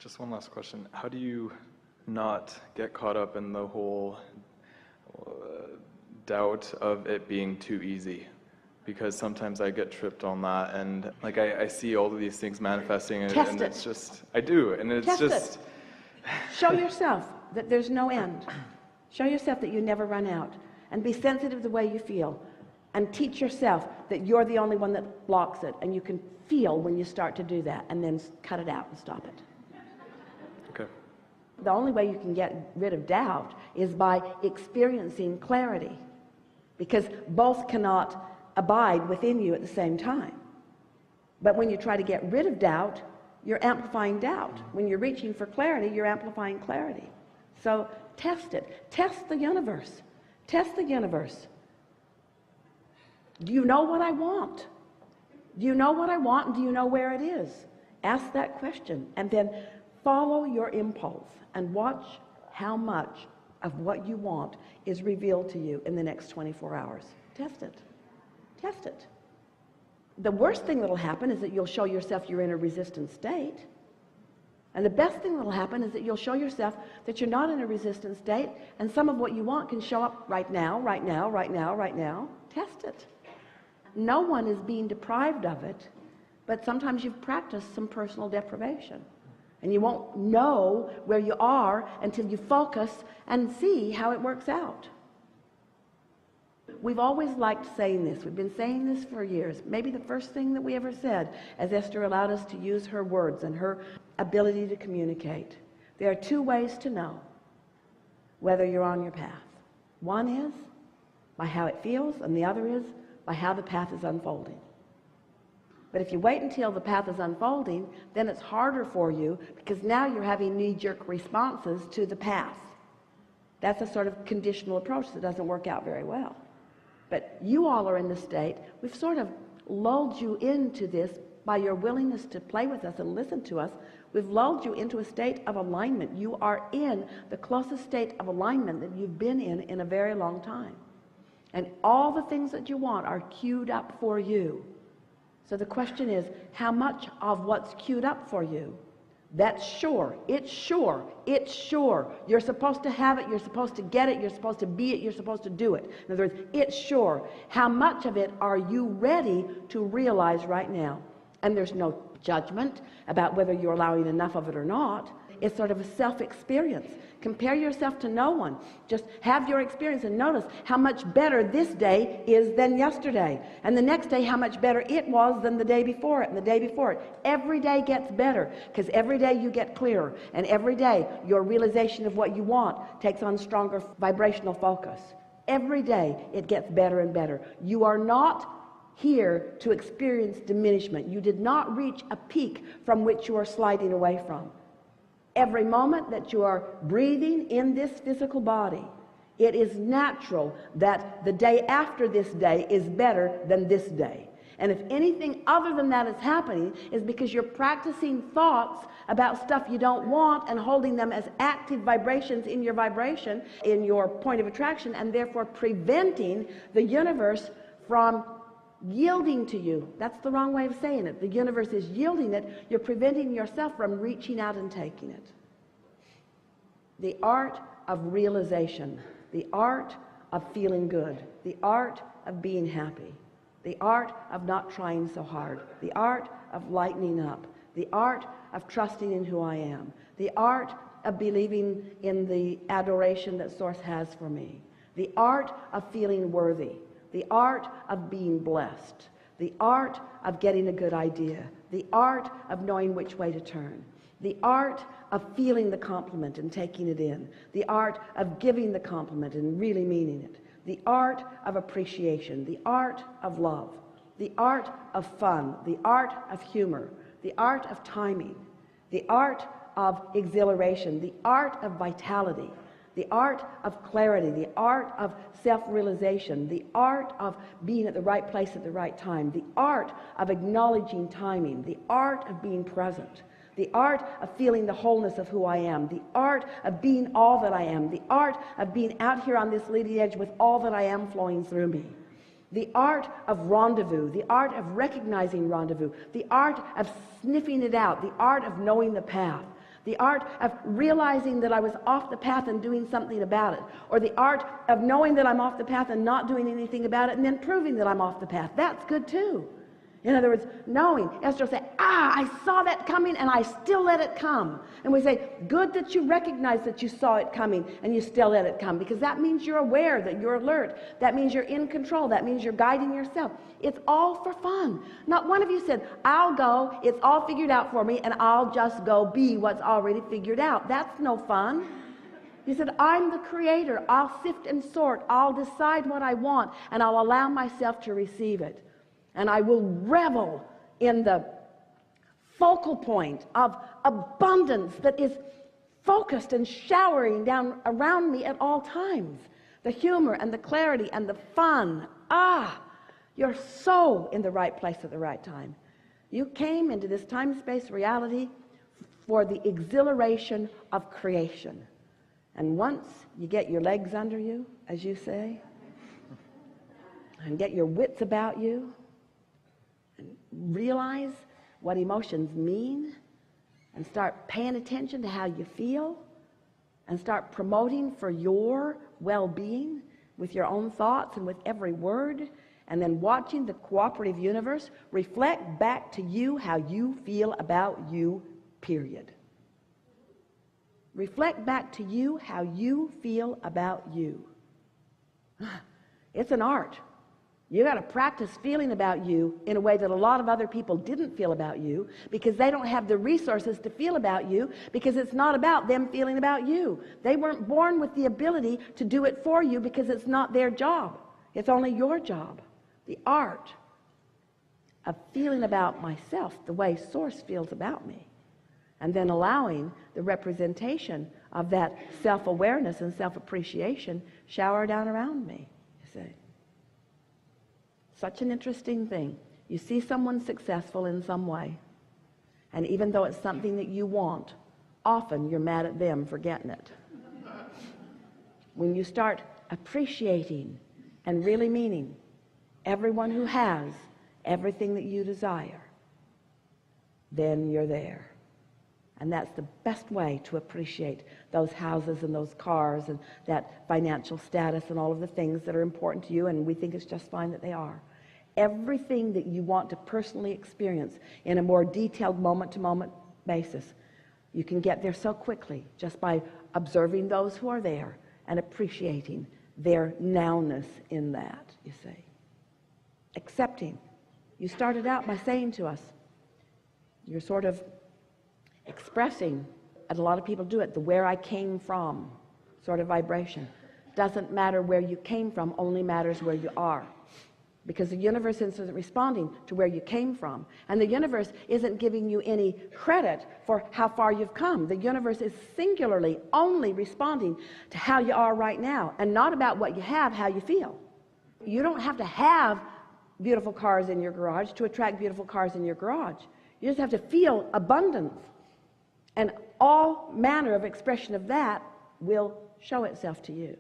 Just one last question. How do you not get caught up in the whole doubt of it being too easy? Because sometimes I get tripped on that, and like I see all of these things manifesting, and it's just, I do, and it's just... Show yourself that there's no end. Show yourself that you never run out, and be sensitive to the way you feel, and teach yourself that you're the only one that blocks it, and you can feel when you start to do that, and then cut it out and stop it. Okay. The only way you can get rid of doubt is by experiencing clarity, because both cannot abide within you at the same time. But when you try to get rid of doubt, you're amplifying doubt. When you're reaching for clarity, you're amplifying clarity. So test it. Test the universe. Test the universe. Do you know what I want? Do you know what I want, and do you know where it is? Ask that question, and then follow your impulse and watch how much of what you want is revealed to you in the next 24 hours. Test it. Test it. The worst thing that'll happen is that you'll show yourself you're in a resistant state. And the best thing that'll happen is that you'll show yourself that you're not in a resistant state, and some of what you want can show up right now, right now, right now, right now. Test it. No one is being deprived of it, but sometimes you've practiced some personal deprivation. And you won't know where you are until you focus and see how it works out. We've always liked saying this. We've been saying this for years. Maybe the first thing that we ever said, as Esther allowed us to use her words and her ability to communicate. There are two ways to know whether you're on your path. One is by how it feels, and the other is by how the path is unfolding. But if you wait until the path is unfolding, then it's harder for you, because now you're having knee-jerk responses to the path. That's a sort of conditional approach that doesn't work out very well. But you all are in the state, we've sort of lulled you into this by your willingness to play with us and listen to us. We've lulled you into a state of alignment. You are in the closest state of alignment that you've been in a very long time. And all the things that you want are queued up for you. So the question is, how much of what's queued up for you? That's sure. It's sure. It's sure. You're supposed to have it. You're supposed to get it. You're supposed to be it. You're supposed to do it. In other words, it's sure. How much of it are you ready to realize right now? And there's no judgment about whether you're allowing enough of it or not. It's sort of a self-experience. Compare yourself to no one. Just have your experience and notice how much better this day is than yesterday. And the next day, how much better it was than the day before it and the day before it. Every day gets better, because every day you get clearer. And every day your realization of what you want takes on stronger vibrational focus. Every day it gets better and better. You are not here to experience diminishment. You did not reach a peak from which you are sliding away from. Every moment that you are breathing in this physical body, it is natural that the day after this day is better than this day. And if anything other than that is happening, is because you're practicing thoughts about stuff you don't want and holding them as active vibrations in your vibration, in your point of attraction, and therefore preventing the universe from yielding to you. That's the wrong way of saying it. The universe is yielding it. You're preventing yourself from reaching out and taking it. The art of realization, the art of feeling good, the art of being happy, the art of not trying so hard, the art of lightening up, the art of trusting in who I am, the art of believing in the adoration that Source has for me, the art of feeling worthy, the art of being blessed, the art of getting a good idea, the art of knowing which way to turn, the art of feeling the compliment and taking it in, the art of giving the compliment and really meaning it, the art of appreciation, the art of love, the art of fun, the art of humor, the art of timing, the art of exhilaration, the art of vitality, the art of clarity, the art of self-realization, the art of being at the right place at the right time, the art of acknowledging timing, the art of being present, the art of feeling the wholeness of who I am, the art of being all that I am, the art of being out here on this leading edge with all that I am flowing through me, the art of rendezvous, the art of recognizing rendezvous, the art of sniffing it out, the art of knowing the path, The art of realizing that I was off the path and doing something about it. Or the art of knowing that I'm off the path and not doing anything about it and then proving that I'm off the path. That's good too. In other words, knowing. Esther will say, I saw that coming and I still let it come. And we say, good that you recognize that you saw it coming and you still let it come, because that means you're aware, that you're alert. That means you're in control. That means you're guiding yourself. It's all for fun. Not one of you said, I'll go, it's all figured out for me, and I'll just go be what's already figured out. That's no fun. You said, I'm the creator. I'll sift and sort. I'll decide what I want, and I'll allow myself to receive it. And I will revel in the focal point of abundance that is focused and showering down around me at all times. The humor and the clarity and the fun. You're so in the right place at the right time. You came into this time-space reality for the exhilaration of creation. And once you get your legs under you, as you say, and get your wits about you, realize what emotions mean, and start paying attention to how you feel, and start promoting for your well-being with your own thoughts and with every word, and then watching the cooperative universe reflect back to you how you feel about you, period. Reflect back to you how you feel about you. It's an art. You got to practice feeling about you in a way that a lot of other people didn't feel about you, because they don't have the resources to feel about you, because it's not about them feeling about you. They weren't born with the ability to do it for you, because it's not their job. It's only your job. The art of feeling about myself the way Source feels about me, and then allowing the representation of that self-awareness and self-appreciation shower down around me, you see. Such an interesting thing. You see someone successful in some way, and even though it's something that you want, often you're mad at them for getting it. When you start appreciating and really meaning everyone who has everything that you desire, then you're there. And that's the best way to appreciate those houses and those cars and that financial status and all of the things that are important to you, and we think it's just fine that they are. Everything that you want to personally experience in a more detailed moment-to-moment basis, you can get there so quickly just by observing those who are there and appreciating their nowness in that, you see. Accepting. You started out by saying to us, you're sort of expressing, and a lot of people do it, the where I came from sort of vibration. Doesn't matter where you came from, only matters where you are. Because the universe isn't responding to where you came from. And the universe isn't giving you any credit for how far you've come. The universe is singularly only responding to how you are right now, and not about what you have, how you feel. You don't have to have beautiful cars in your garage to attract beautiful cars in your garage. You just have to feel abundance. And all manner of expression of that will show itself to you.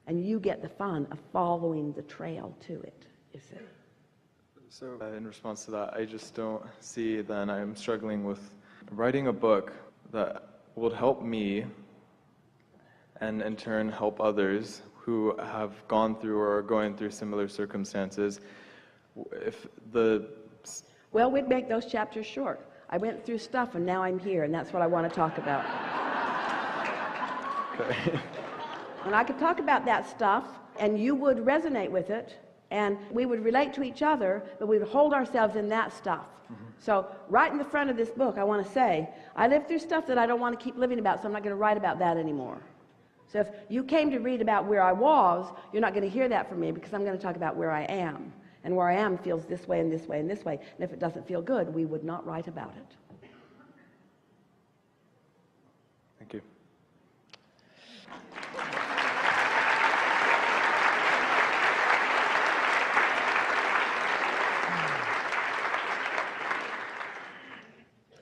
And you get the fun of following the trail to it, you see. So in response to that, I just don't see then I'm struggling with writing a book that would help me and in turn help others who have gone through or are going through similar circumstances. Well, we'd make those chapters short. I went through stuff and now I'm here, and that's what I want to talk about. Okay. And I could talk about that stuff, and you would resonate with it, and we would relate to each other, but we would hold ourselves in that stuff. Mm-hmm. So right in the front of this book, I want to say, I lived through stuff that I don't want to keep living about, so I'm not going to write about that anymore. So if you came to read about where I was, you're not going to hear that from me, because I'm going to talk about where I am. And where I am feels this way and this way and this way. And if it doesn't feel good, we would not write about it. Thank you.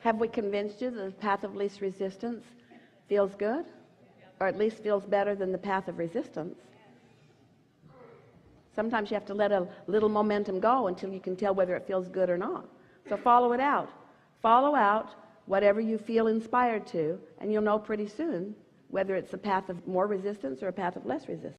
Have we convinced you that the path of least resistance feels good? Or at least feels better than the path of resistance? Sometimes you have to let a little momentum go until you can tell whether it feels good or not. So follow it out. Follow out whatever you feel inspired to, and you'll know pretty soon whether it's a path of more resistance or a path of less resistance.